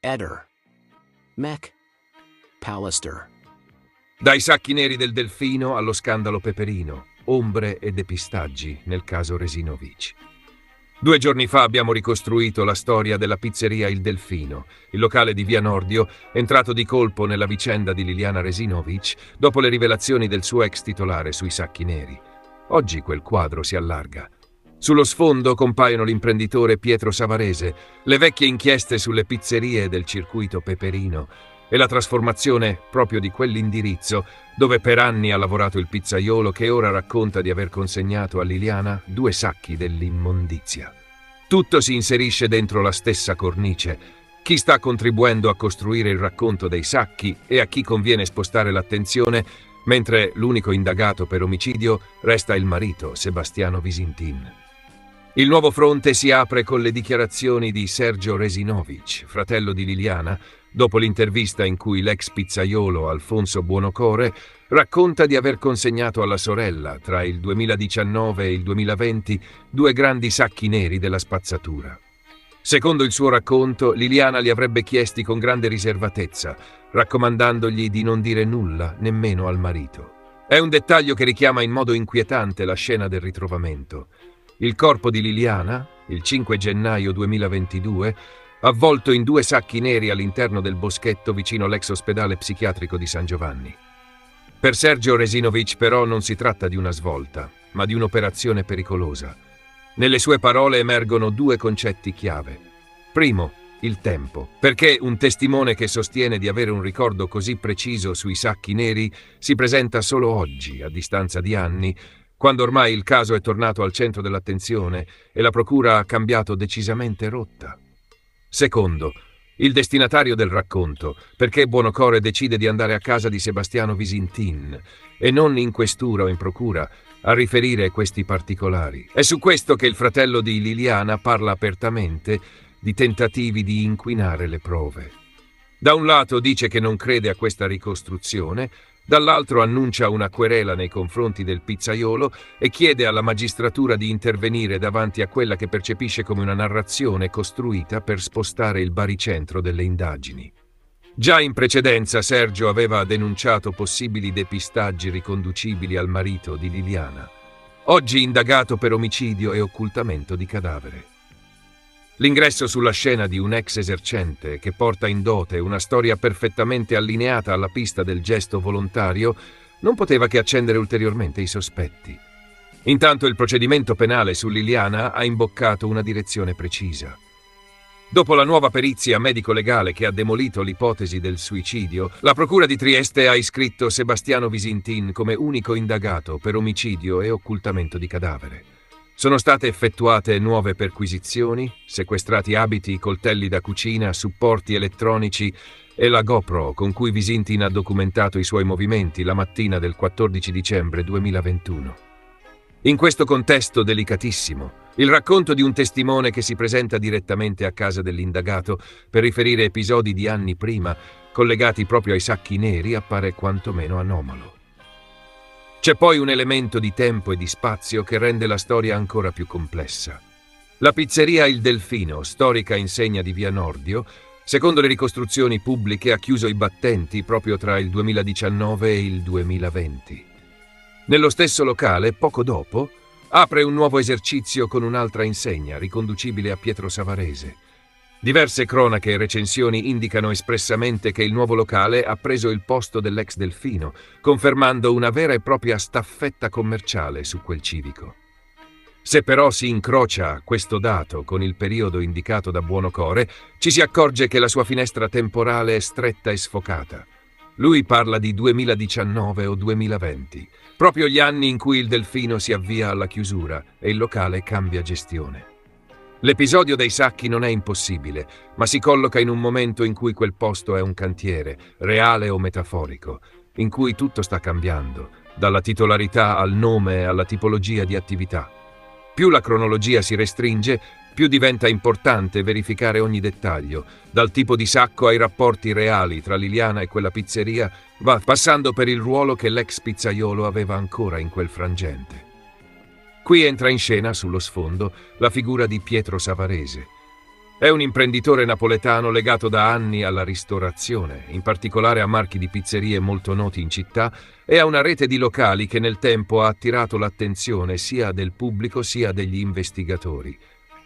Eder. Mech. Pallister. Dai sacchi neri del Delfino allo scandalo Peperino, ombre e depistaggi nel caso Resinovic. 2 giorni fa abbiamo ricostruito la storia della pizzeria Il Delfino, il locale di Via Nordio, entrato di colpo nella vicenda di Liliana Resinovic dopo le rivelazioni del suo ex titolare sui sacchi neri. Oggi quel quadro si allarga. Sullo sfondo compaiono l'imprenditore Pietro Savarese, le vecchie inchieste sulle pizzerie del circuito Peperino e la trasformazione proprio di quell'indirizzo dove per anni ha lavorato il pizzaiolo che ora racconta di aver consegnato a Liliana 2 sacchi dell'immondizia. Tutto si inserisce dentro la stessa cornice. Chi sta contribuendo a costruire il racconto dei sacchi e a chi conviene spostare l'attenzione, mentre l'unico indagato per omicidio resta il marito, Sebastiano Visintin. Il nuovo fronte si apre con le dichiarazioni di Sergio Resinovic, fratello di Liliana, dopo l'intervista in cui l'ex pizzaiolo Alfonso Buonocore racconta di aver consegnato alla sorella, tra il 2019 e il 2020, 2 grandi sacchi neri della spazzatura. Secondo il suo racconto, Liliana li avrebbe chiesti con grande riservatezza, raccomandandogli di non dire nulla, nemmeno al marito. È un dettaglio che richiama in modo inquietante la scena del ritrovamento. Il corpo di Liliana, il 5 gennaio 2022, avvolto in 2 sacchi neri all'interno del boschetto vicino all'ex ospedale psichiatrico di San Giovanni. Per Sergio Resinovic però non si tratta di una svolta, ma di un'operazione pericolosa. Nelle sue parole emergono 2 concetti chiave. Primo, il tempo, perché un testimone che sostiene di avere un ricordo così preciso sui sacchi neri si presenta solo oggi, a distanza di anni, quando ormai il caso è tornato al centro dell'attenzione e la procura ha cambiato decisamente rotta. Secondo, il destinatario del racconto, perché Buonocore decide di andare a casa di Sebastiano Visintin e non in questura o in procura a riferire questi particolari. È su questo che il fratello di Liliana parla apertamente di tentativi di inquinare le prove. Da un lato dice che non crede a questa ricostruzione, dall'altro annuncia una querela nei confronti del pizzaiolo e chiede alla magistratura di intervenire davanti a quella che percepisce come una narrazione costruita per spostare il baricentro delle indagini. Già in precedenza Sergio aveva denunciato possibili depistaggi riconducibili al marito di Liliana, oggi indagato per omicidio e occultamento di cadavere. L'ingresso sulla scena di un ex esercente che porta in dote una storia perfettamente allineata alla pista del gesto volontario non poteva che accendere ulteriormente i sospetti. Intanto il procedimento penale su Liliana ha imboccato una direzione precisa. Dopo la nuova perizia medico-legale che ha demolito l'ipotesi del suicidio, la Procura di Trieste ha iscritto Sebastiano Visintin come unico indagato per omicidio e occultamento di cadavere. Sono state effettuate nuove perquisizioni, sequestrati abiti, coltelli da cucina, supporti elettronici e la GoPro con cui Visintin ha documentato i suoi movimenti la mattina del 14 dicembre 2021. In questo contesto delicatissimo, il racconto di un testimone che si presenta direttamente a casa dell'indagato per riferire episodi di anni prima, collegati proprio ai sacchi neri, appare quantomeno anomalo. C'è poi un elemento di tempo e di spazio che rende la storia ancora più complessa. La pizzeria Il Delfino, storica insegna di Via Nordio, secondo le ricostruzioni pubbliche ha chiuso i battenti proprio tra il 2019 e il 2020. Nello stesso locale, poco dopo, apre un nuovo esercizio con un'altra insegna, riconducibile a Pietro Savarese. Diverse cronache e recensioni indicano espressamente che il nuovo locale ha preso il posto dell'ex Delfino, confermando una vera e propria staffetta commerciale su quel civico. Se però si incrocia questo dato con il periodo indicato da Buonocore, ci si accorge che la sua finestra temporale è stretta e sfocata. Lui parla di 2019 o 2020, proprio gli anni in cui il Delfino si avvia alla chiusura e il locale cambia gestione. L'episodio dei sacchi non è impossibile, ma si colloca in un momento in cui quel posto è un cantiere, reale o metaforico, in cui tutto sta cambiando, dalla titolarità al nome e alla tipologia di attività. Più la cronologia si restringe, più diventa importante verificare ogni dettaglio, dal tipo di sacco ai rapporti reali tra Liliana e quella pizzeria, va passando per il ruolo che l'ex pizzaiolo aveva ancora in quel frangente. Qui entra in scena, sullo sfondo, la figura di Pietro Savarese. È un imprenditore napoletano legato da anni alla ristorazione, in particolare a marchi di pizzerie molto noti in città e a una rete di locali che nel tempo ha attirato l'attenzione sia del pubblico sia degli investigatori.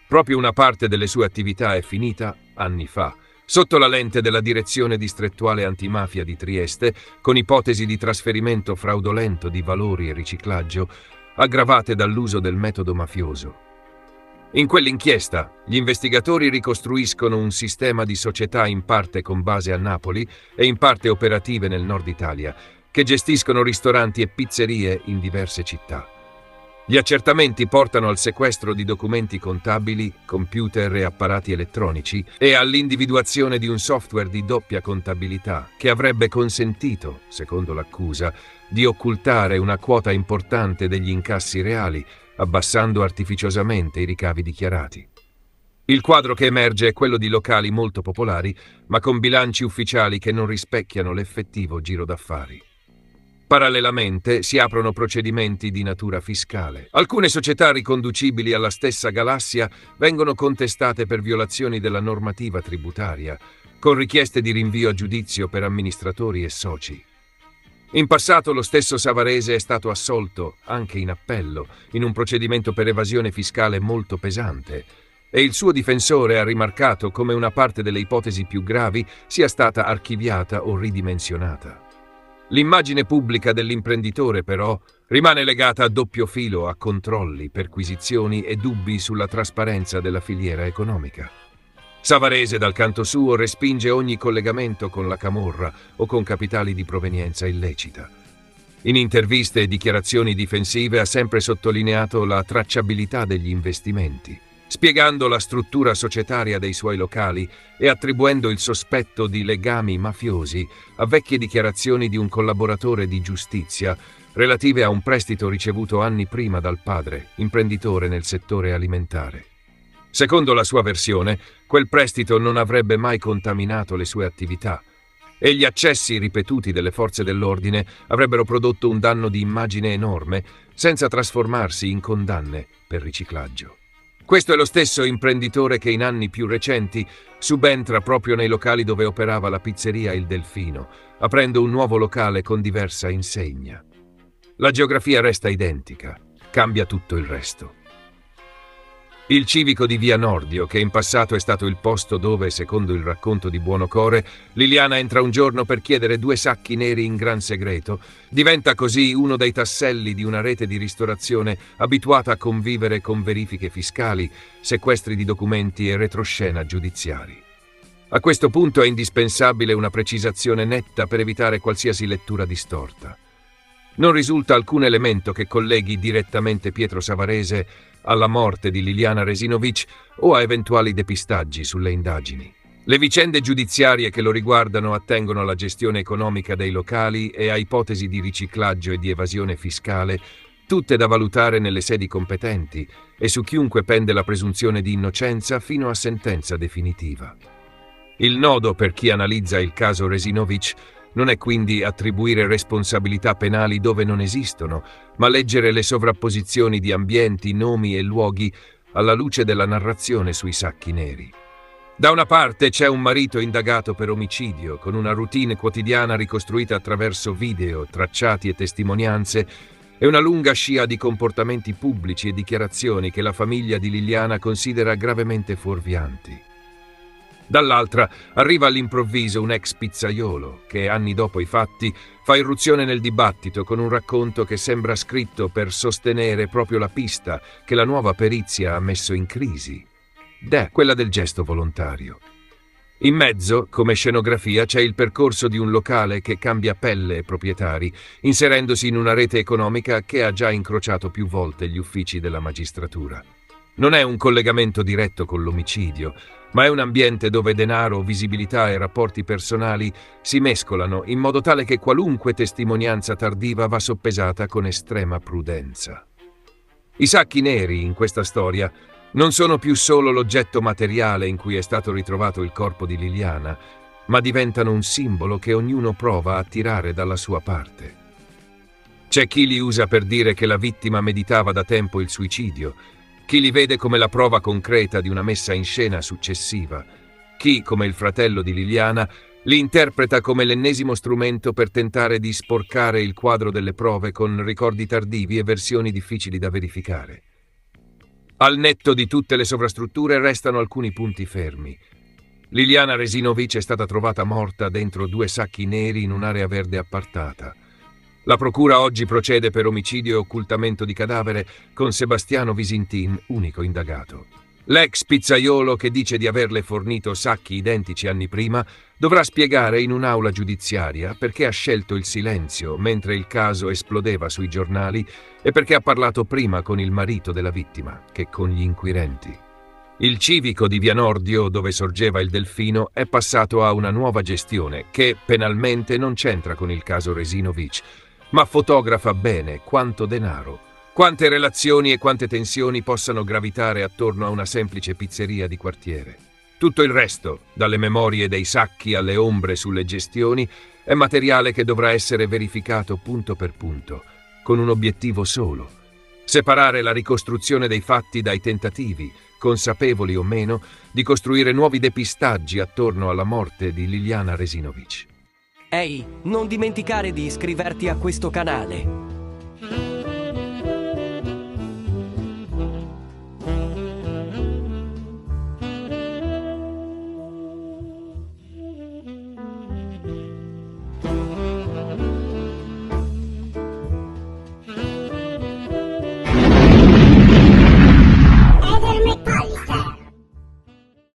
Proprio una parte delle sue attività è finita anni fa, sotto la lente della Direzione Distrettuale Antimafia di Trieste, con ipotesi di trasferimento fraudolento di valori e riciclaggio, aggravate dall'uso del metodo mafioso. In quell'inchiesta, gli investigatori ricostruiscono un sistema di società in parte con base a Napoli e in parte operative nel nord Italia, che gestiscono ristoranti e pizzerie in diverse città. Gli accertamenti portano al sequestro di documenti contabili, computer e apparati elettronici e all'individuazione di un software di doppia contabilità che avrebbe consentito, secondo l'accusa, di occultare una quota importante degli incassi reali, abbassando artificiosamente i ricavi dichiarati. Il quadro che emerge è quello di locali molto popolari, ma con bilanci ufficiali che non rispecchiano l'effettivo giro d'affari. Parallelamente si aprono procedimenti di natura fiscale. Alcune società riconducibili alla stessa galassia vengono contestate per violazioni della normativa tributaria, con richieste di rinvio a giudizio per amministratori e soci. In passato lo stesso Savarese è stato assolto, anche in appello, in un procedimento per evasione fiscale molto pesante, e il suo difensore ha rimarcato come una parte delle ipotesi più gravi sia stata archiviata o ridimensionata. L'immagine pubblica dell'imprenditore, però, rimane legata a doppio filo a controlli, perquisizioni e dubbi sulla trasparenza della filiera economica. Savarese, dal canto suo, respinge ogni collegamento con la camorra o con capitali di provenienza illecita. In interviste e dichiarazioni difensive ha sempre sottolineato la tracciabilità degli investimenti, spiegando la struttura societaria dei suoi locali e attribuendo il sospetto di legami mafiosi a vecchie dichiarazioni di un collaboratore di giustizia relative a un prestito ricevuto anni prima dal padre, imprenditore nel settore alimentare. Secondo la sua versione, quel prestito non avrebbe mai contaminato le sue attività e gli accessi ripetuti delle forze dell'ordine avrebbero prodotto un danno di immagine enorme senza trasformarsi in condanne per riciclaggio. Questo è lo stesso imprenditore che in anni più recenti subentra proprio nei locali dove operava la pizzeria Il Delfino, aprendo un nuovo locale con diversa insegna. La geografia resta identica, cambia tutto il resto. Il civico di Via Nordio, che in passato è stato il posto dove, secondo il racconto di Buonocore, Liliana entra un giorno per chiedere 2 sacchi neri in gran segreto, diventa così uno dei tasselli di una rete di ristorazione abituata a convivere con verifiche fiscali, sequestri di documenti e retroscena giudiziari. A questo punto è indispensabile una precisazione netta per evitare qualsiasi lettura distorta. Non risulta alcun elemento che colleghi direttamente Pietro Savarese alla morte di Liliana Resinovic o a eventuali depistaggi sulle indagini. Le vicende giudiziarie che lo riguardano attengono alla gestione economica dei locali e a ipotesi di riciclaggio e di evasione fiscale, tutte da valutare nelle sedi competenti e su chiunque pende la presunzione di innocenza fino a sentenza definitiva. Il nodo per chi analizza il caso Resinovic non è quindi attribuire responsabilità penali dove non esistono, ma leggere le sovrapposizioni di ambienti, nomi e luoghi alla luce della narrazione sui sacchi neri. Da una parte c'è un marito indagato per omicidio, con una routine quotidiana ricostruita attraverso video, tracciati e testimonianze, e una lunga scia di comportamenti pubblici e dichiarazioni che la famiglia di Liliana considera gravemente fuorvianti. Dall'altra arriva all'improvviso un ex pizzaiolo che, anni dopo i fatti, fa irruzione nel dibattito con un racconto che sembra scritto per sostenere proprio la pista che la nuova perizia ha messo in crisi, quella del gesto volontario. In mezzo, come scenografia, c'è il percorso di un locale che cambia pelle e proprietari, inserendosi in una rete economica che ha già incrociato più volte gli uffici della magistratura. Non è un collegamento diretto con l'omicidio, ma è un ambiente dove denaro, visibilità e rapporti personali si mescolano in modo tale che qualunque testimonianza tardiva va soppesata con estrema prudenza. I sacchi neri in questa storia non sono più solo l'oggetto materiale in cui è stato ritrovato il corpo di Liliana, ma diventano un simbolo che ognuno prova a tirare dalla sua parte. C'è chi li usa per dire che la vittima meditava da tempo il suicidio, Chi li vede come la prova concreta di una messa in scena successiva. Chi, come il fratello di Liliana, li interpreta come l'ennesimo strumento per tentare di sporcare il quadro delle prove con ricordi tardivi e versioni difficili da verificare. Al netto di tutte le sovrastrutture restano alcuni punti fermi. Liliana Resinovic è stata trovata morta dentro 2 sacchi neri in un'area verde appartata. La procura oggi procede per omicidio e occultamento di cadavere con Sebastiano Visintin, unico indagato. L'ex pizzaiolo, che dice di averle fornito sacchi identici anni prima, dovrà spiegare in un'aula giudiziaria perché ha scelto il silenzio mentre il caso esplodeva sui giornali e perché ha parlato prima con il marito della vittima che con gli inquirenti. Il civico di Via Nordio, dove sorgeva il Delfino, è passato a una nuova gestione che penalmente non c'entra con il caso Resinovic, ma fotografa bene quanto denaro, quante relazioni e quante tensioni possano gravitare attorno a una semplice pizzeria di quartiere. Tutto il resto, dalle memorie dei sacchi alle ombre sulle gestioni, è materiale che dovrà essere verificato punto per punto, con un obiettivo solo: separare la ricostruzione dei fatti dai tentativi, consapevoli o meno, di costruire nuovi depistaggi attorno alla morte di Liliana Resinovic. Ehi, non dimenticare di iscriverti a questo canale.